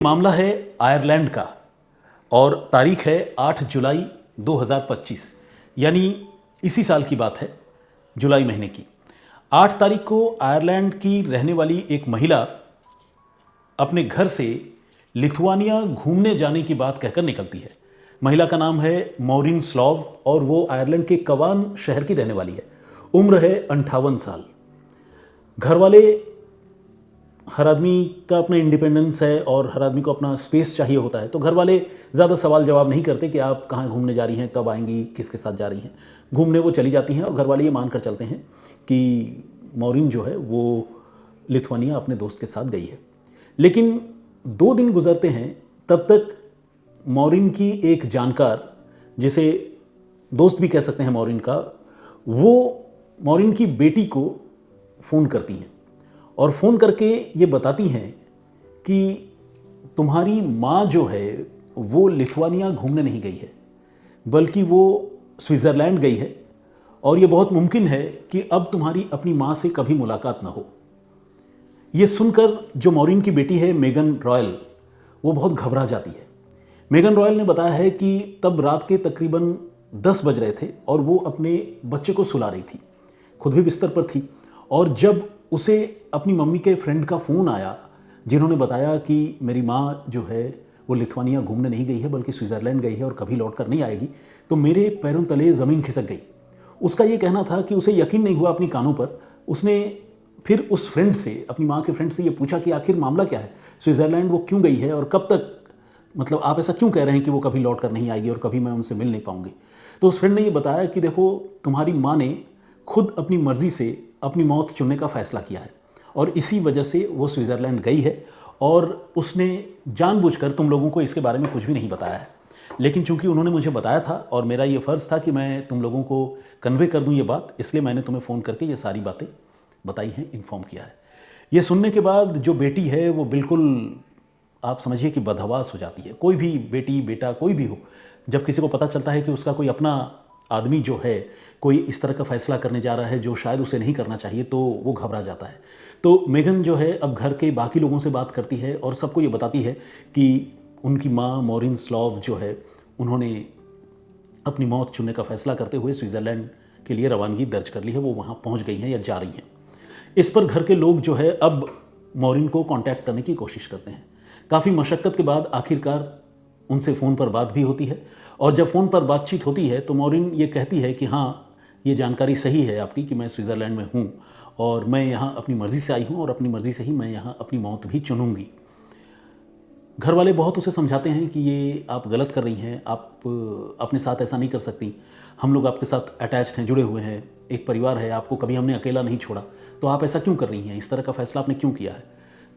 मामला है आयरलैंड का और तारीख है 8 जुलाई 2025, यानी इसी साल की बात है, जुलाई महीने की। 8 तारीख को आयरलैंड की रहने वाली एक महिला अपने घर से लिथुआनिया घूमने जाने की बात कहकर निकलती है। महिला का नाम है मॉरिन स्लॉव और वो आयरलैंड के कवान शहर की रहने वाली है। उम्र है 58 साल। घर वाले, हर आदमी का अपना इंडिपेंडेंस है और हर आदमी को अपना स्पेस चाहिए होता है, तो घर वाले ज़्यादा सवाल जवाब नहीं करते कि आप कहाँ घूमने जा रही हैं, कब आएंगी, किसके साथ जा रही हैं। घूमने वो चली जाती हैं और घर वाले ये मान कर चलते हैं कि मॉरिन जो है वो लिथुआनिया अपने दोस्त के साथ गई है। लेकिन 2 दिन गुजरते हैं, तब तक मॉरिन की एक जानकार, जिसे दोस्त भी कह सकते हैं मॉरिन का, वो मॉरिन की बेटी को फ़ोन करती हैं और फ़ोन करके ये बताती हैं कि तुम्हारी माँ जो है वो लिथुआनिया घूमने नहीं गई है, बल्कि वो स्विट्ज़रलैंड गई है और ये बहुत मुमकिन है कि अब तुम्हारी अपनी माँ से कभी मुलाकात ना हो। ये सुनकर जो मॉरिन की बेटी है मेगन रॉयल, वो बहुत घबरा जाती है। मेगन रॉयल ने बताया है कि तब रात के तकरीबन 10 बज रहे थे और वो अपने बच्चे को सुला रही थी, खुद भी बिस्तर पर थी। और जब उसे अपनी मम्मी के फ्रेंड का फ़ोन आया, जिन्होंने बताया कि मेरी माँ जो है वो लिथुआनिया घूमने नहीं गई है बल्कि स्विट्ज़रलैंड गई है और कभी लौट कर नहीं आएगी, तो मेरे पैरों तले ज़मीन खिसक गई। उसका ये कहना था कि उसे यकीन नहीं हुआ अपनी कानों पर। उसने फिर उस फ्रेंड से, अपनी माँ के फ्रेंड से ये पूछा कि आखिर मामला क्या है, स्विट्ज़रलैंड वो क्यों गई है और कब तक, मतलब आप ऐसा क्यों कह रहे हैं कि वो कभी लौट कर नहीं आएगी और कभी मैं उनसे मिल नहीं पाऊंगी। तो उस फ्रेंड ने ये बताया कि देखो, तुम्हारी माँ ने खुद अपनी मर्ज़ी से अपनी मौत चुनने का फ़ैसला किया है और इसी वजह से वो स्विट्ज़रलैंड गई है और उसने जानबूझकर तुम लोगों को इसके बारे में कुछ भी नहीं बताया है। लेकिन चूंकि उन्होंने मुझे बताया था और मेरा ये फ़र्ज़ था कि मैं तुम लोगों को कन्वे कर दूं ये बात, इसलिए मैंने तुम्हें फ़ोन करके ये सारी बातें बताई हैं, इन्फॉर्म किया है। ये सुनने के बाद जो बेटी है वो बिल्कुल, आप समझिए कि बदहवास हो जाती है। कोई भी बेटी, बेटा, कोई भी हो, जब किसी को पता चलता है कि उसका कोई अपना आदमी जो है कोई इस तरह का फ़ैसला करने जा रहा है जो शायद उसे नहीं करना चाहिए, तो वो घबरा जाता है। तो मेगन जो है अब घर के बाकी लोगों से बात करती है और सबको ये बताती है कि उनकी माँ मॉरिन स्लॉव जो है, उन्होंने अपनी मौत चुनने का फ़ैसला करते हुए स्विट्ज़रलैंड के लिए रवानगी दर्ज कर ली है, वो वहाँ पहुँच गई हैं या जा रही हैं। इस पर घर के लोग जो है अब मॉरिन को कांटेक्ट करने की कोशिश करते हैं। काफ़ी मशक्क़त के बाद आखिरकार उनसे फ़ोन पर बात भी होती है और जब फ़ोन पर बातचीत होती है तो मॉरिन ये कहती है कि हाँ, ये जानकारी सही है आपकी कि मैं स्विट्ज़रलैंड में हूँ और मैं यहाँ अपनी मर्ज़ी से आई हूँ और अपनी मर्ज़ी से ही मैं यहाँ अपनी मौत भी चुनूँगी। घर वाले बहुत उसे समझाते हैं कि ये आप गलत कर रही हैं, आप अपने साथ ऐसा नहीं कर सकती, हम लोग आपके साथ अटैच्ड हैं, जुड़े हुए हैं, एक परिवार है, आपको कभी हमने अकेला नहीं छोड़ा, तो आप ऐसा क्यों कर रही हैं, इस तरह का फ़ैसला आपने क्यों किया है।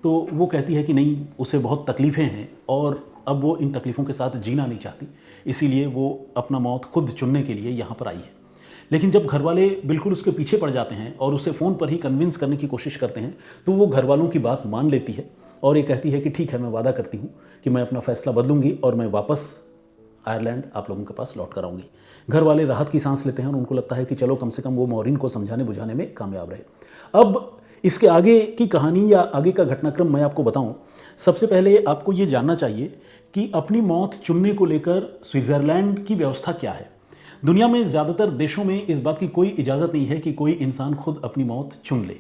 तो वो कहती है कि नहीं, उसे बहुत तकलीफ़ें हैं और अब वो इन तकलीफ़ों के साथ जीना नहीं चाहती, इसीलिए वो अपना मौत खुद चुनने के लिए यहाँ पर आई है। लेकिन जब घर वाले बिल्कुल उसके पीछे पड़ जाते हैं और उसे फ़ोन पर ही कन्विंस करने की कोशिश करते हैं, तो वो घर वालों की बात मान लेती है और ये कहती है कि ठीक है, मैं वादा करती हूँ कि मैं अपना फ़ैसला बदलूंगी और मैं वापस आयरलैंड आप लोगों के पास लौट कर आऊँगी। घर वाले राहत की सांस लेते हैं और उनको लगता है कि चलो, कम से कम वो मॉरिन को समझाने बुझाने में कामयाब रहे। अब इसके आगे की कहानी या आगे का घटनाक्रम मैं आपको बताऊं, सबसे पहले आपको ये जानना चाहिए कि अपनी मौत चुनने को लेकर स्विट्ज़रलैंड की व्यवस्था क्या है। दुनिया में ज़्यादातर देशों में इस बात की कोई इजाज़त नहीं है कि कोई इंसान खुद अपनी मौत चुन ले,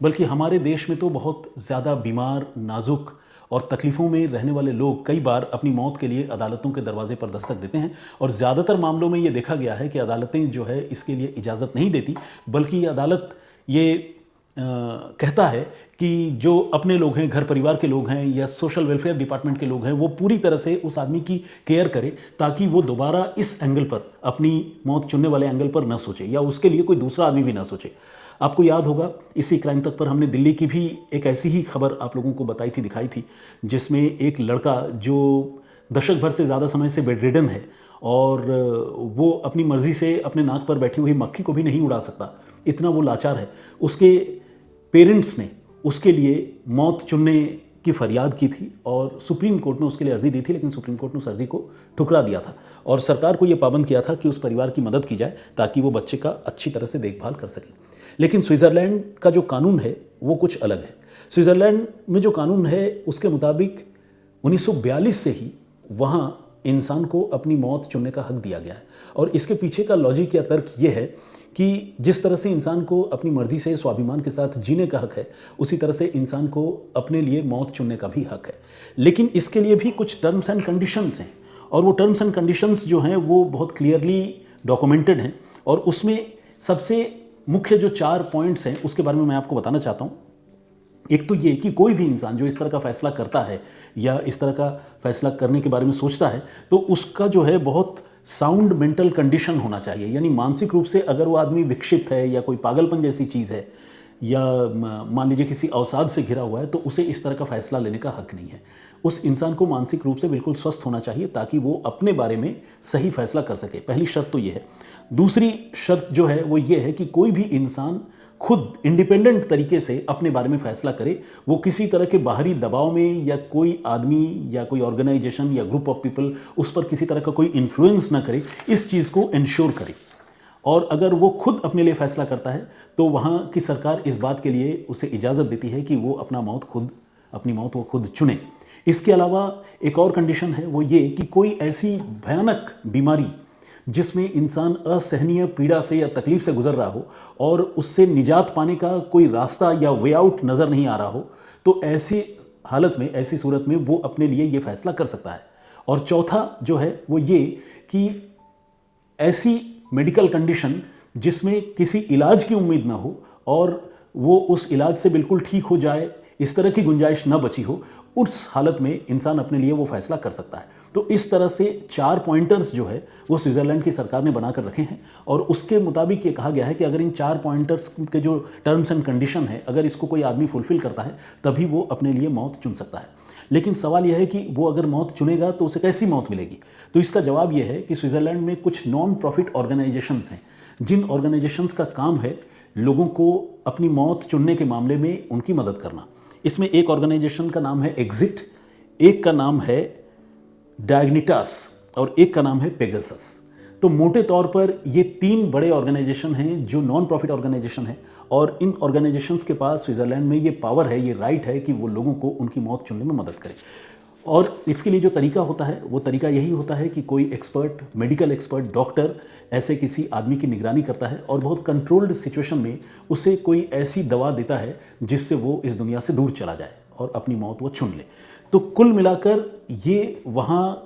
बल्कि हमारे देश में तो बहुत ज़्यादा बीमार, नाजुक और तकलीफ़ों में रहने वाले लोग कई बार अपनी मौत के लिए अदालतों के दरवाजे पर दस्तक देते हैं और ज़्यादातर मामलों में ये देखा गया है कि अदालतें जो है इसके लिए इजाज़त नहीं देती, बल्कि अदालत ये कहता है कि जो अपने लोग हैं, घर परिवार के लोग हैं या सोशल वेलफेयर डिपार्टमेंट के लोग हैं, वो पूरी तरह से उस आदमी की केयर करे ताकि वो दोबारा इस एंगल पर, अपनी मौत चुनने वाले एंगल पर न सोचे या उसके लिए कोई दूसरा आदमी भी ना सोचे। आपको याद होगा, इसी क्राइम तक पर हमने दिल्ली की भी एक ऐसी ही खबर आप लोगों को बताई थी, दिखाई थी, जिसमें एक लड़का जो दशक भर से ज़्यादा समय से बेडरिडन है और वो अपनी मर्ज़ी से अपने नाक पर बैठी हुई मक्खी को भी नहीं उड़ा सकता, इतना वो लाचार है। उसके पेरेंट्स ने उसके लिए मौत चुनने की फरियाद की थी और सुप्रीम कोर्ट ने उसके लिए अर्जी दी थी, लेकिन सुप्रीम कोर्ट ने उस अर्जी को ठुकरा दिया था और सरकार को यह पाबंद किया था कि उस परिवार की मदद की जाए ताकि वो बच्चे का अच्छी तरह से देखभाल कर सके। लेकिन स्विट्ज़रलैंड का जो कानून है वो कुछ अलग है। स्विट्ज़रलैंड में जो कानून है उसके मुताबिक 1942 से ही वहाँ इंसान को अपनी मौत चुनने का हक दिया गया है। और इसके पीछे का लॉजिक या तर्क ये है कि जिस तरह से इंसान को अपनी मर्जी से स्वाभिमान के साथ जीने का हक है, उसी तरह से इंसान को अपने लिए मौत चुनने का भी हक है। लेकिन इसके लिए भी कुछ टर्म्स एंड कंडीशंस हैं, और वो टर्म्स एंड कंडीशंस जो हैं वो बहुत क्लियरली डॉक्यूमेंटेड हैं। और उसमें सबसे मुख्य जो 4 पॉइंट्स हैं उसके बारे में मैं आपको बताना चाहता हूँ। एक तो ये कि कोई भी इंसान जो इस तरह का फैसला करता है या इस तरह का फैसला करने के बारे में सोचता है, तो उसका जो है बहुत साउंड मेंटल कंडीशन होना चाहिए। यानी मानसिक रूप से अगर वो आदमी विक्षिप्त है या कोई पागलपन जैसी चीज़ है या मान लीजिए किसी अवसाद से घिरा हुआ है, तो उसे इस तरह का फैसला लेने का हक नहीं है। उस इंसान को मानसिक रूप से बिल्कुल स्वस्थ होना चाहिए ताकि वो अपने बारे में सही फैसला कर सके। पहली शर्त तो ये है। दूसरी शर्त जो है वो ये है कि कोई भी इंसान खुद इंडिपेंडेंट तरीके से अपने बारे में फैसला करे, वो किसी तरह के बाहरी दबाव में या कोई आदमी या कोई ऑर्गेनाइजेशन या ग्रुप ऑफ पीपल उस पर किसी तरह का कोई इन्फ्लुएंस ना करे, इस चीज़ को इंश्योर करे। और अगर वो खुद अपने लिए फैसला करता है तो वहाँ की सरकार इस बात के लिए उसे इजाज़त देती है कि वो अपनी मौत वो खुद चुने। इसके अलावा एक और कंडीशन है, वो ये कि कोई ऐसी भयानक बीमारी जिसमें इंसान असहनीय पीड़ा से या तकलीफ से गुजर रहा हो और उससे निजात पाने का कोई रास्ता या वे आउट नज़र नहीं आ रहा हो, तो ऐसी हालत में, ऐसी सूरत में वो अपने लिए ये फैसला कर सकता है। और चौथा जो है वो ये कि ऐसी मेडिकल कंडीशन जिसमें किसी इलाज की उम्मीद ना हो और वो उस इलाज से बिल्कुल ठीक हो जाए, इस तरह की गुंजाइश न बची हो, उस हालत में इंसान अपने लिए वो फैसला कर सकता है। तो इस तरह से 4 पॉइंटर्स जो है वो स्विट्ज़रलैंड की सरकार ने बनाकर रखे हैं, और उसके मुताबिक ये कहा गया है कि अगर इन 4 पॉइंटर्स के जो टर्म्स एंड कंडीशन है, अगर इसको कोई आदमी फुलफिल करता है तभी वो अपने लिए मौत चुन सकता है। लेकिन सवाल यह है कि वो अगर मौत चुनेगा तो उसे कैसी मौत मिलेगी? तो इसका जवाब यह है कि स्विट्ज़रलैंड में कुछ नॉन प्रॉफिट ऑर्गेनाइजेशंस हैं, जिन ऑर्गेनाइजेशंस का काम है लोगों को अपनी मौत चुनने के मामले में उनकी मदद करना। इसमें एक ऑर्गेनाइजेशन का नाम है एग्जिट, एक का नाम है डायग्निटास और एक का नाम है पेगासस। तो मोटे तौर पर ये 3 बड़े ऑर्गेनाइजेशन हैं जो नॉन प्रॉफिट ऑर्गेनाइजेशन हैं, और इन ऑर्गेनाइजेशंस के पास स्विट्ज़रलैंड में ये पावर है, ये राइट है कि वो लोगों को उनकी मौत चुनने में मदद करें। और इसके लिए जो तरीका होता है वो तरीका यही होता है कि कोई एक्सपर्ट, मेडिकल एक्सपर्ट, डॉक्टर ऐसे किसी आदमी की निगरानी करता है और बहुत कंट्रोल्ड सिचुएशन में उसे कोई ऐसी दवा देता है जिससे वो इस दुनिया से दूर चला जाए और अपनी मौत वो चुन ले। तो कुल मिलाकर ये वहाँ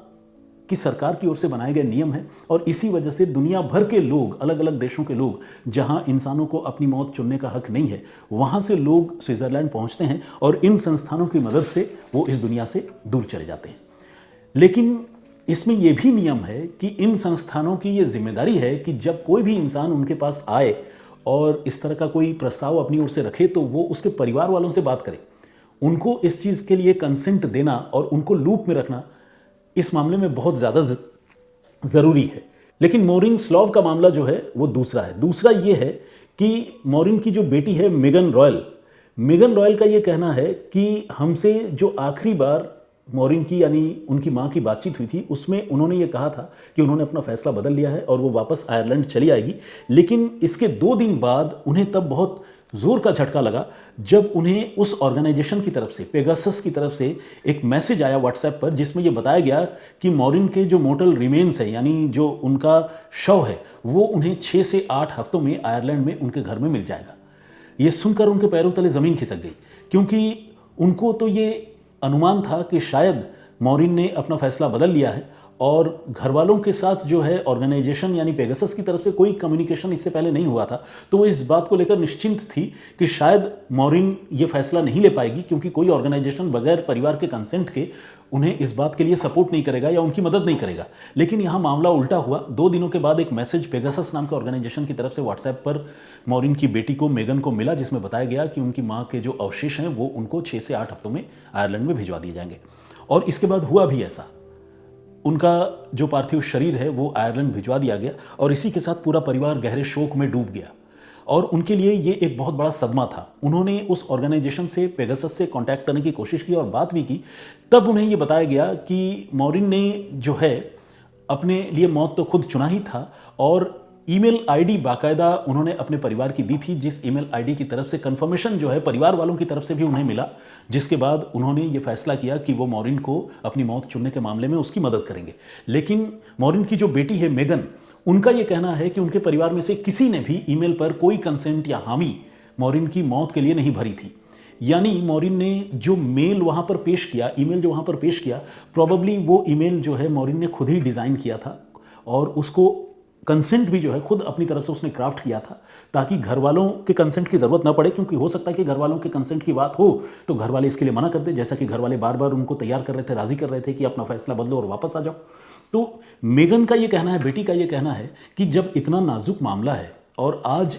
की सरकार की ओर से बनाए गए नियम हैं, और इसी वजह से दुनिया भर के लोग, अलग अलग देशों के लोग, जहां इंसानों को अपनी मौत चुनने का हक नहीं है, वहां से लोग स्विट्ज़रलैंड पहुंचते हैं और इन संस्थानों की मदद से वो इस दुनिया से दूर चले जाते हैं। लेकिन इसमें यह भी नियम है कि इन संस्थानों की ये जिम्मेदारी है कि जब कोई भी इंसान उनके पास आए और इस तरह का कोई प्रस्ताव अपनी ओर से रखे तो वो उसके परिवार वालों से बात करें, उनको इस चीज़ के लिए कंसेंट देना और उनको लूप में रखना इस मामले में बहुत ज़्यादा ज़रूरी है। लेकिन मॉरिन स्लॉव का मामला जो है वो दूसरा है। दूसरा ये है कि मॉरिन की जो बेटी है मेगन रॉयल का ये कहना है कि हमसे जो आखिरी बार मॉरिन की यानी उनकी माँ की बातचीत हुई थी उसमें उन्होंने ये कहा था कि उन्होंने अपना फैसला बदल लिया है और वो वापस आयरलैंड चली आएगी। लेकिन इसके 2 दिन बाद उन्हें तब बहुत जोर का झटका लगा जब उन्हें उस ऑर्गेनाइजेशन की तरफ से, पेगासस की तरफ से एक मैसेज आया व्हाट्सएप पर, जिसमें यह बताया गया कि मॉरिन के जो मोर्टल रिमेन्स है यानी जो उनका शव है वो उन्हें 6 से 8 हफ्तों में आयरलैंड में उनके घर में मिल जाएगा। ये सुनकर उनके पैरों तले ज़मीन खिसक गई, क्योंकि उनको तो ये अनुमान था कि शायद मॉरिन ने अपना फैसला बदल लिया है और घर वालों के साथ जो है ऑर्गेनाइजेशन यानी पेगासस की तरफ से कोई कम्युनिकेशन इससे पहले नहीं हुआ था। तो वो इस बात को लेकर निश्चिंत थी कि शायद मॉरिन ये फैसला नहीं ले पाएगी, क्योंकि कोई ऑर्गेनाइजेशन बगैर परिवार के कंसेंट के उन्हें इस बात के लिए सपोर्ट नहीं करेगा या उनकी मदद नहीं करेगा। लेकिन यहाँ मामला उल्टा हुआ। 2 दिनों के बाद एक मैसेज पेगासस नाम के ऑर्गेनाइजेशन की तरफ से व्हाट्सएप पर मॉरिन की बेटी को, मेगन को मिला, जिसमें बताया गया कि उनकी माँ के जो अवशेष हैं वो उनको 6 से 8 हफ्तों में आयरलैंड में भिजवा दिए जाएंगे। और इसके बाद हुआ भी ऐसा, उनका जो पार्थिव शरीर है वो आयरलैंड भिजवा दिया गया और इसी के साथ पूरा परिवार गहरे शोक में डूब गया। और उनके लिए ये एक बहुत बड़ा सदमा था। उन्होंने उस ऑर्गेनाइजेशन से, पेगासस से कांटेक्ट करने की कोशिश की और बात भी की। तब उन्हें ये बताया गया कि मॉरिन ने जो है अपने लिए मौत तो खुद चुना ही था और ईमेल आईडी बाकायदा उन्होंने अपने परिवार की दी थी, जिस ईमेल आईडी की तरफ से कंफर्मेशन जो है परिवार वालों की तरफ से भी उन्हें मिला, जिसके बाद उन्होंने ये फैसला किया कि वो मॉरिन को अपनी मौत चुनने के मामले में उसकी मदद करेंगे। लेकिन मॉरिन की जो बेटी है मेगन, उनका ये कहना है कि उनके परिवार में से किसी ने भी ईमेल पर कोई कंसेंट या हामी मॉरिन की मौत के लिए नहीं भरी थी। यानी मॉरिन ने जो मेल वहाँ पर पेश किया, ईमेल जो वहाँ पर पेश किया, प्रॉबेबली वो ईमेल जो है मॉरिन ने खुद ही डिज़ाइन किया था और उसको कंसेंट भी जो है खुद अपनी तरफ से उसने क्राफ्ट किया था, ताकि घर वालों के कंसेंट की ज़रूरत ना पड़े, क्योंकि हो सकता है कि घर वालों के कंसेंट की बात हो तो घर वाले इसके लिए मना कर दे, जैसा कि घर वाले बार बार उनको तैयार कर रहे थे, राज़ी कर रहे थे कि अपना फैसला बदलो और वापस आ जाओ। तो मेगन का ये कहना है, बेटी का ये कहना है कि जब इतना नाजुक मामला है और आज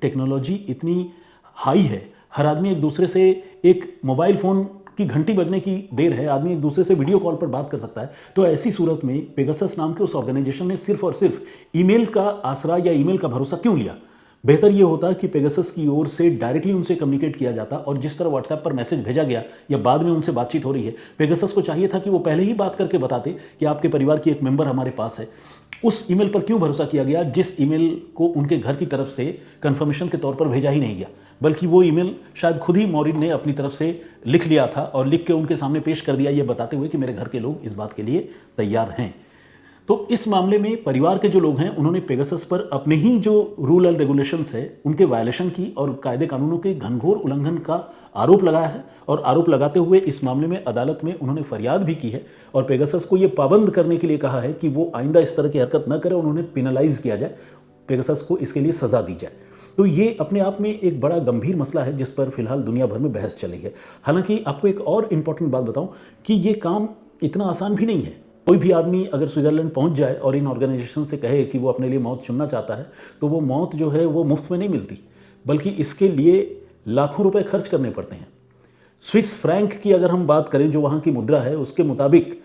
टेक्नोलॉजी इतनी हाई है, हर आदमी एक दूसरे से, एक मोबाइल फ़ोन की घंटी बजने की देर है, आदमी एक दूसरे से वीडियो कॉल पर बात कर सकता है, तो ऐसी सूरत में पेगासस नाम के उस ऑर्गेनाइजेशन ने सिर्फ और सिर्फ ईमेल का आसरा या ईमेल का भरोसा क्यों लिया? बेहतर ये होता कि पेगासस की ओर से डायरेक्टली उनसे कम्युनिकेट किया जाता, और जिस तरह व्हाट्सएप पर मैसेज भेजा गया या बाद में उनसे बातचीत हो रही है, पेगासस को चाहिए था कि वो पहले ही बात करके बताते कि आपके परिवार की एक मेंबर हमारे पास है। उस ईमेल पर क्यों भरोसा किया गया जिस ईमेल को उनके घर की तरफ से कंफर्मेशन के तौर पर भेजा ही नहीं गया, बल्कि वो ईमेल शायद खुद ही मॉरिन ने अपनी तरफ से लिख लिया था और लिख के उनके सामने पेश कर दिया, ये बताते हुए कि मेरे घर के लोग इस बात के लिए तैयार हैं। तो इस मामले में परिवार के जो लोग हैं उन्होंने पेगासस पर अपने ही जो रूल एंड रेगुलेशंस है उनके वायलेशन की और कायदे कानूनों के घनघोर उल्लंघन का आरोप लगाया है, और आरोप लगाते हुए इस मामले में अदालत में उन्होंने फरियाद भी की है और पेगासस को ये पाबंद करने के लिए कहा है कि वो आइंदा इस तरह की हरकत न करे, उन्होंने पिनलाइज किया जाए, पेगासस को इसके लिए सजा दी जाए। तो ये अपने आप में एक बड़ा गंभीर मसला है जिस पर फिलहाल दुनिया भर में बहस चल रही है। हालांकि आपको एक और इम्पॉर्टेंट बात बताऊं कि ये काम इतना आसान भी नहीं है। कोई भी आदमी अगर स्विट्ज़रलैंड पहुंच जाए और इन ऑर्गेनाइजेशन से कहे कि वो अपने लिए मौत चुनना चाहता है, तो वो मौत जो है वो मुफ्त में नहीं मिलती, बल्कि इसके लिए लाखों रुपए खर्च करने पड़ते हैं। स्विस फ्रैंक की अगर हम बात करें, जो वहाँ की मुद्रा है, उसके मुताबिक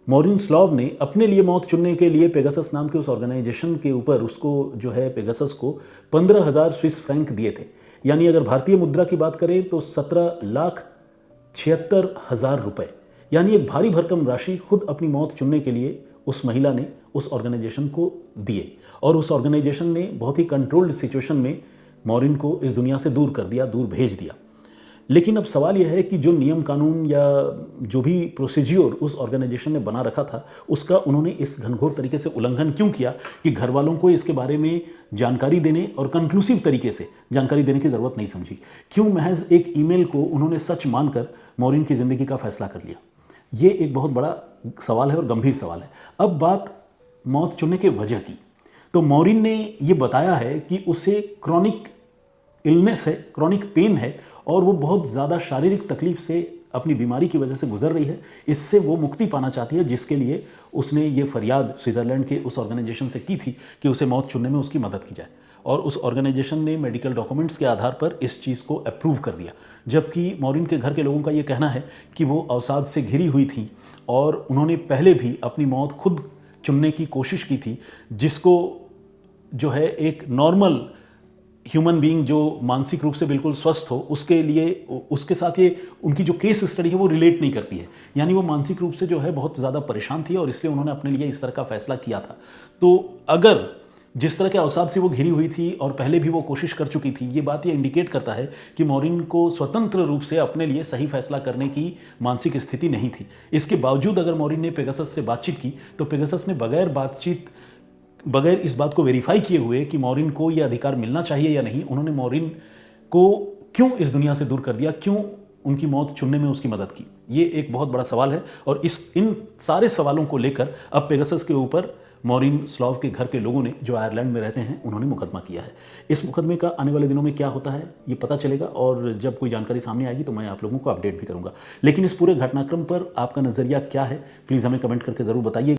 मॉरिन स्लॉव ने अपने लिए मौत चुनने के लिए पेगासस नाम के उस ऑर्गेनाइजेशन के ऊपर उसको जो है पेगासस को 15,000 स्विस फ्रैंक दिए थे। यानी अगर भारतीय मुद्रा की बात करें तो 17,76,000 रुपए, यानी एक भारी भरकम राशि खुद अपनी मौत चुनने के लिए उस महिला ने उस ऑर्गेनाइजेशन को दिए, और उस ऑर्गेनाइजेशन ने बहुत ही कंट्रोल्ड सिचुएशन में मॉरिन को इस दुनिया से दूर कर दिया, दूर भेज दिया। लेकिन अब सवाल यह है कि जो नियम कानून या जो भी प्रोसीज्योर उस ऑर्गेनाइजेशन ने बना रखा था, उसका उन्होंने इस घनघोर तरीके से उल्लंघन क्यों किया कि घर वालों को इसके बारे में जानकारी देने और कंक्लूसिव तरीके से जानकारी देने की ज़रूरत नहीं समझी? क्यों महज एक ईमेल को उन्होंने सच मानकर मॉरिन की ज़िंदगी का फैसला कर लिया? ये एक बहुत बड़ा सवाल है और गंभीर सवाल है। अब बात मौत चुनने के वजह की, तो मॉरिन ने ये बताया है कि उसे क्रॉनिक इलनेस है, क्रॉनिक पेन है, और वो बहुत ज़्यादा शारीरिक तकलीफ से अपनी बीमारी की वजह से गुजर रही है। इससे वो मुक्ति पाना चाहती है, जिसके लिए उसने ये फरियाद स्विट्ज़रलैंड के उस ऑर्गेनाइजेशन से की थी कि उसे मौत चुनने में उसकी मदद की जाए, और उस ऑर्गेनाइजेशन ने मेडिकल डॉक्यूमेंट्स के आधार पर इस चीज़ को अप्रूव कर दिया। जबकि मॉरिन के घर के लोगों का ये कहना है कि वो अवसाद से घिरी हुई थी और उन्होंने पहले भी अपनी मौत खुद चुनने की कोशिश की थी, जिसको जो है एक नॉर्मल ह्यूमन बीइंग जो मानसिक रूप से बिल्कुल स्वस्थ हो, उसके लिए उसके साथ ये उनकी जो केस स्टडी है वो रिलेट नहीं करती है। यानी वो मानसिक रूप से जो है बहुत ज़्यादा परेशान थी और इसलिए उन्होंने अपने लिए इस तरह का फैसला किया था। तो अगर जिस तरह के अवसाद से वो घिरी हुई थी और पहले भी वो कोशिश कर चुकी थी, ये बात ये इंडिकेट करता है कि मॉरिन को स्वतंत्र रूप से अपने लिए सही फैसला करने की मानसिक स्थिति नहीं थी। इसके बावजूद अगर मॉरिन ने पेगासस से बातचीत की, तो पेगासस ने बगैर इस बात को वेरीफाई किए हुए कि मॉरिन को यह अधिकार मिलना चाहिए या नहीं, उन्होंने मॉरिन को क्यों इस दुनिया से दूर कर दिया, क्यों उनकी मौत चुनने में उसकी मदद की? ये एक बहुत बड़ा सवाल है, और इन सारे सवालों को लेकर अब पेगासस के ऊपर मॉरिन स्लॉव के घर के लोगों ने, जो आयरलैंड में रहते हैं, उन्होंने मुकदमा किया है। इस मुकदमे का आने वाले दिनों में क्या होता है ये पता चलेगा, और जब कोई जानकारी सामने आएगी तो मैं आप लोगों को अपडेट भी करूंगा। लेकिन इस पूरे घटनाक्रम पर आपका नज़रिया क्या है, प्लीज़ हमें कमेंट करके ज़रूर बताइए।